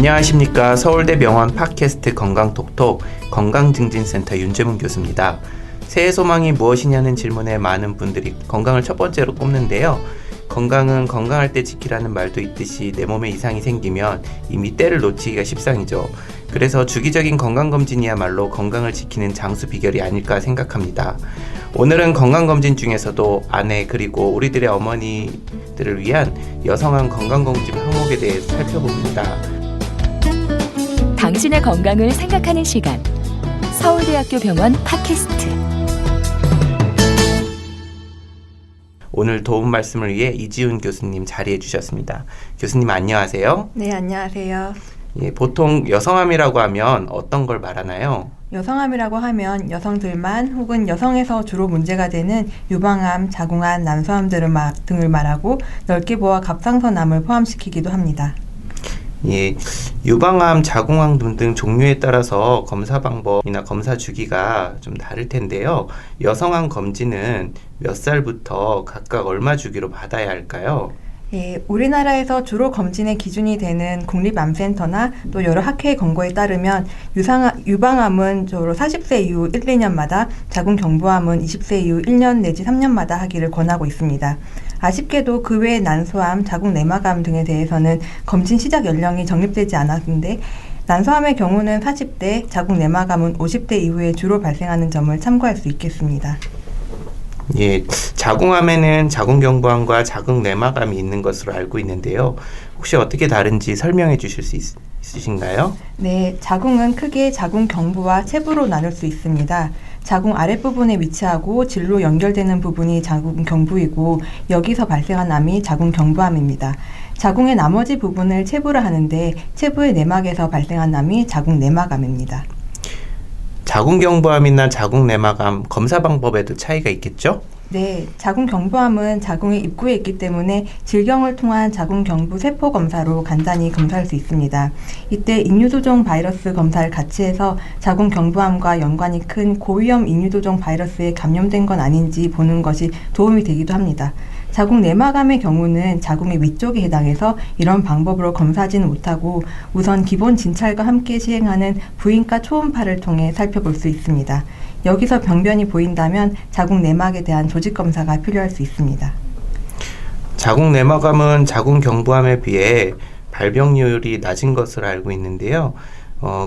안녕하십니까. 서울대병원 팟캐스트 건강톡톡 건강증진센터 윤재문 교수입니다. 새해 소망이 무엇이냐는 질문에 많은 분들이 건강을 첫 번째로 꼽는데요. 건강은 건강할 때 지키라는 말도 있듯이 내 몸에 이상이 생기면 이미 때를 놓치기가 십상이죠. 그래서 주기적인 건강검진이야말로 건강을 지키는 장수 비결이 아닐까 생각합니다. 오늘은 건강검진 중에서도 아내 그리고 우리들의 어머니들을 위한 여성한 건강검진 항목에 대해 살펴봅니다. 당신의 건강을 생각하는 시간, 서울대학교 병원 팟캐스트. 오늘 도움 말씀을 위해 이지훈 교수님 자리해 주셨습니다. 교수님 안녕하세요. 네, 안녕하세요. 보통 여성암이라고 하면 어떤 걸 말하나요? 여성암이라고 하면 여성들만 혹은 여성에서 주로 문제가 되는 유방암, 자궁암, 난소암 등을 말하고 넓게 보아 갑상선암을 포함시키기도 합니다. 유방암, 자궁암 등등 종류에 따라서 검사 방법이나 검사 주기가 좀 다를 텐데요. 여성암 검진은 몇 살부터 각각 얼마 주기로 받아야 할까요? 우리나라에서 주로 검진의 기준이 되는 국립암센터나 또 여러 학회의 권고에 따르면 유방암은 주로 40세 이후 1, 2년마다, 자궁경부암은 20세 이후 1년 내지 3년마다 하기를 권하고 있습니다. 아쉽게도 그 외의 난소암, 자궁내막암 등에 대해서는 검진 시작 연령이 정립되지 않았는데 난소암의 경우는 40대, 자궁내막암은 50대 이후에 주로 발생하는 점을 참고할 수 있겠습니다. 자궁암에는 자궁경부암과 자궁내막암이 있는 것으로 알고 있는데요. 혹시 어떻게 다른지 설명해 주실 수 있으신가요? 네, 자궁은 크게 자궁경부와 체부로 나눌 수 있습니다. 자궁 아랫부분에 위치하고 질로 연결되는 부분이 자궁경부이고 여기서 발생한 암이 자궁경부암입니다. 자궁의 나머지 부분을 체부라 하는데 체부의 내막에서 발생한 암이 자궁내막암입니다. 자궁경부암이나 자궁내막암 검사 방법에도 차이가 있겠죠? 네, 자궁경부암은 자궁의 입구에 있기 때문에 질경을 통한 자궁경부 세포 검사로 간단히 검사할 수 있습니다. 이때 인유도종 바이러스 검사를 같이 해서 자궁경부암과 연관이 큰 고위험 인유도종 바이러스에 감염된 건 아닌지 보는 것이 도움이 되기도 합니다. 자궁내막암의 경우는 자궁의 위쪽에 해당해서 이런 방법으로 검사하지는 못하고 우선 기본 진찰과 함께 시행하는 부인과 초음파를 통해 살펴볼 수 있습니다. 여기서 병변이 보인다면 자궁내막에 대한 조직검사가 필요할 수 있습니다. 자궁내막암은 자궁경부암에 비해 발병률이 낮은 것으로 알고 있는데요.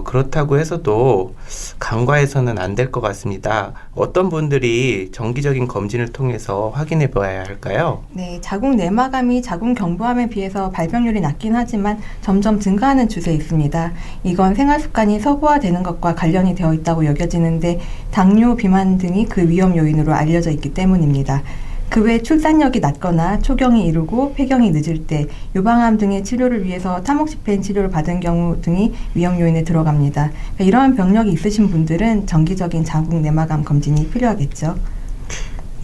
그렇다고 해서도 간과해서는 안 될 것 같습니다. 어떤 분들이 정기적인 검진을 통해서 확인해 봐야 할까요? 네, 자궁내막암이 자궁경부암에 비해서 발병률이 낮긴 하지만 점점 증가하는 추세에 있습니다. 이건 생활습관이 서구화되는 것과 관련이 되어 있다고 여겨지는데 당뇨, 비만 등이 그 위험 요인으로 알려져 있기 때문입니다. 그 외 출산력이 낮거나 초경이 이르고 폐경이 늦을 때, 유방암 등의 치료를 위해서 타모xifen 치료를 받은 경우 등이 위험 요인에 들어갑니다. 이러한 병력이 있으신 분들은 정기적인 자궁내막암 검진이 필요하겠죠.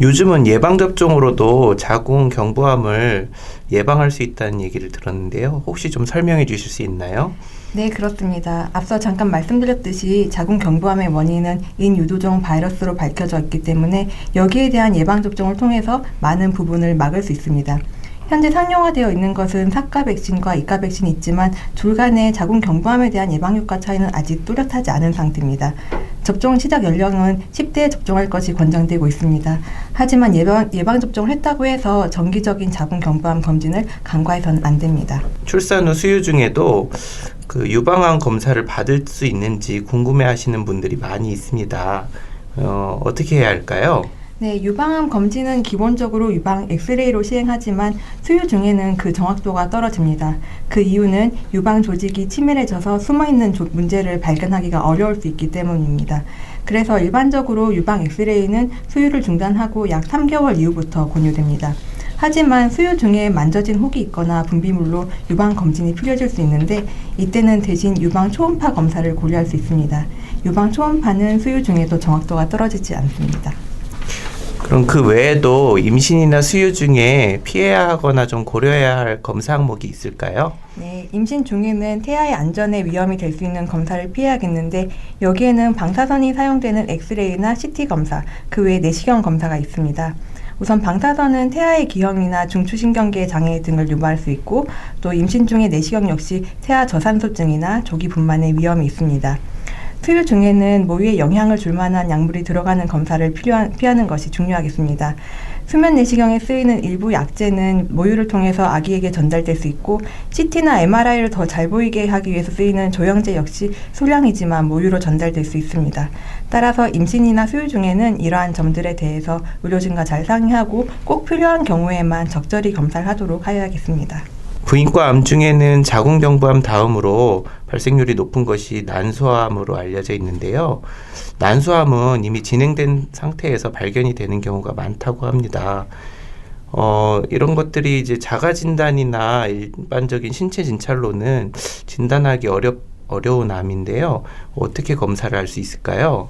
요즘은 예방접종으로도 자궁경부암을 예방할 수 있다는 얘기를 들었는데요. 혹시 좀 설명해 주실 수 있나요? 네, 그렇습니다. 앞서 잠깐 말씀드렸듯이 자궁경부암의 원인은 인유도종 바이러스로 밝혀져 있기 때문에 여기에 대한 예방접종을 통해서 많은 부분을 막을 수 있습니다. 현재 상용화되어 있는 것은 사가 백신과 이가 백신이 있지만 둘 간의 자궁경부암에 대한 예방효과 차이는 아직 뚜렷하지 않은 상태입니다. 접종 시작 연령은 10대에 접종할 것이 권장되고 있습니다. 하지만 예방접종을 했다고 해서 정기적인 자궁경부암 검진을 간과해서는 안 됩니다. 출산 후 수유 중에도 유방암 검사를 받을 수 있는지 궁금해하시는 분들이 많이 있습니다. 어떻게 해야 할까요? 네, 유방암 검진은 기본적으로 유방 엑스레이로 시행하지만 수유 중에는 그 정확도가 떨어집니다. 그 이유는 유방 조직이 치밀해져서 숨어있는 문제를 발견하기가 어려울 수 있기 때문입니다. 그래서 일반적으로 유방 엑스레이는 수유를 중단하고 약 3개월 이후부터 권유됩니다. 하지만 수유 중에 만져진 혹이 있거나 분비물로 유방 검진이 필요해질 수 있는데 이때는 대신 유방 초음파 검사를 고려할 수 있습니다. 유방 초음파는 수유 중에도 정확도가 떨어지지 않습니다. 그럼 그 외에도 임신이나 수유 중에 피해야 하거나 좀 고려해야 할 검사 항목이 있을까요? 네, 임신 중에는 태아의 안전에 위험이 될 수 있는 검사를 피해야겠는데 여기에는 방사선이 사용되는 엑스레이나 CT 검사, 그 외에 내시경 검사가 있습니다. 우선 방사선은 태아의 기형이나 중추신경계 장애 등을 유발할 수 있고 또 임신 중의 내시경 역시 태아 저산소증이나 조기 분만의 위험이 있습니다. 수유 중에는 모유에 영향을 줄 만한 약물이 들어가는 검사를 피하는 것이 중요하겠습니다. 수면 내시경에 쓰이는 일부 약제는 모유를 통해서 아기에게 전달될 수 있고 CT나 MRI를 더 잘 보이게 하기 위해서 쓰이는 조영제 역시 소량이지만 모유로 전달될 수 있습니다. 따라서 임신이나 수유 중에는 이러한 점들에 대해서 의료진과 잘 상의하고 꼭 필요한 경우에만 적절히 검사를 하도록 하여야겠습니다. 부인과 암 중에는 자궁경부암 다음으로 발생률이 높은 것이 난소암으로 알려져 있는데요. 난소암은 이미 진행된 상태에서 발견이 되는 경우가 많다고 합니다. 이런 것들이 이제 자가 진단이나 일반적인 신체 진찰로는 진단하기 어려운 암인데요. 어떻게 검사를 할 수 있을까요?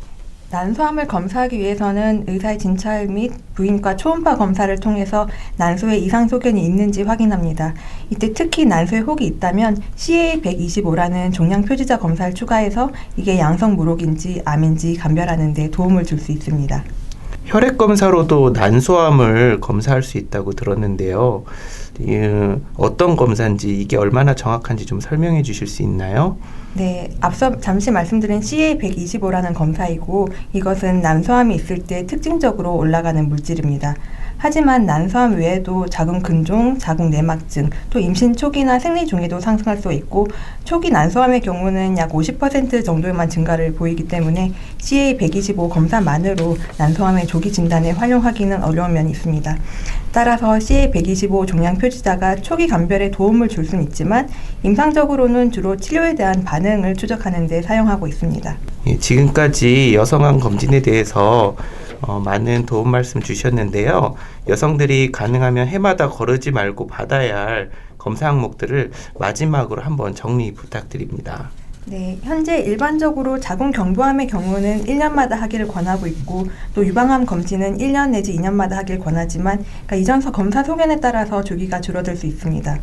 난소암을 검사하기 위해서는 의사의 진찰 및 부인과 초음파 검사를 통해서 난소에 이상 소견이 있는지 확인합니다. 이때 특히 난소에 혹이 있다면 CA125라는 종양 표지자 검사를 추가해서 이게 양성 물혹인지 암인지 감별하는 데 도움을 줄 수 있습니다. 혈액 검사로도 난소암을 검사할 수 있다고 들었는데요. 어떤 검사인지 이게 얼마나 정확한지 좀 설명해 주실 수 있나요? 네, 앞서 잠시 말씀드린 CA125라는 검사이고 이것은 난소암이 있을 때 특징적으로 올라가는 물질입니다. 하지만 난소암 외에도 자궁근종, 자궁내막증, 또 임신 초기나 생리 중에도 상승할 수 있고 초기 난소암의 경우는 약 50% 정도에만 증가를 보이기 때문에 CA125 검사만으로 난소암의 조기 진단에 활용하기는 어려운 면이 있습니다. 따라서 CA125 종양 표지자가 초기 감별에 도움을 줄 수는 있지만 임상적으로는 주로 치료에 대한 반응을 추적하는 데 사용하고 있습니다. 예, 지금까지 여성암 검진에 대해서 많은 도움 말씀 주셨는데요. 여성들이 가능하면 해마다 거르지 말고 받아야 할 검사 항목들을 마지막으로 한번 정리 부탁드립니다. 네, 현재 일반적으로 자궁경부암의 경우는 1년마다 하기를 권하고 있고 또 유방암 검진은 1년 내지 2년마다 하길 권하지만 이전서 검사 소견에 따라서 주기가 줄어들 수 있습니다.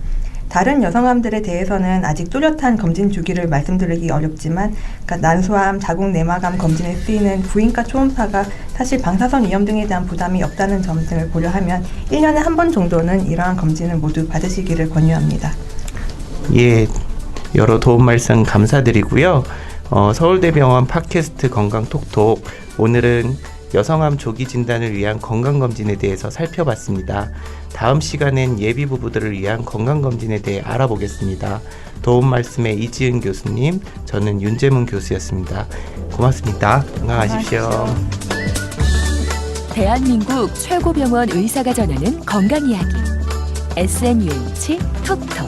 다른 여성암들에 대해서는 아직 뚜렷한 검진 주기를 말씀드리기 어렵지만 난소암, 자궁내막암 검진에 쓰이는 부인과 초음파가 사실 방사선 위험 등에 대한 부담이 없다는 점 등을 고려하면 1년에 한 번 정도는 이러한 검진을 모두 받으시기를 권유합니다. 예, 여러 도움 말씀 감사드리고요. 서울대병원 팟캐스트 건강톡톡, 오늘은 여성암 조기 진단을 위한 건강검진에 대해서 살펴봤습니다. 다음 시간엔 예비 부부들을 위한 건강검진에 대해 알아보겠습니다. 도움 말씀에 이지은 교수님, 저는 윤재문 교수였습니다. 고맙습니다. 건강하십시오. 대한민국 최고병원 의사가 전하는 건강 이야기. SNUH 톡톡.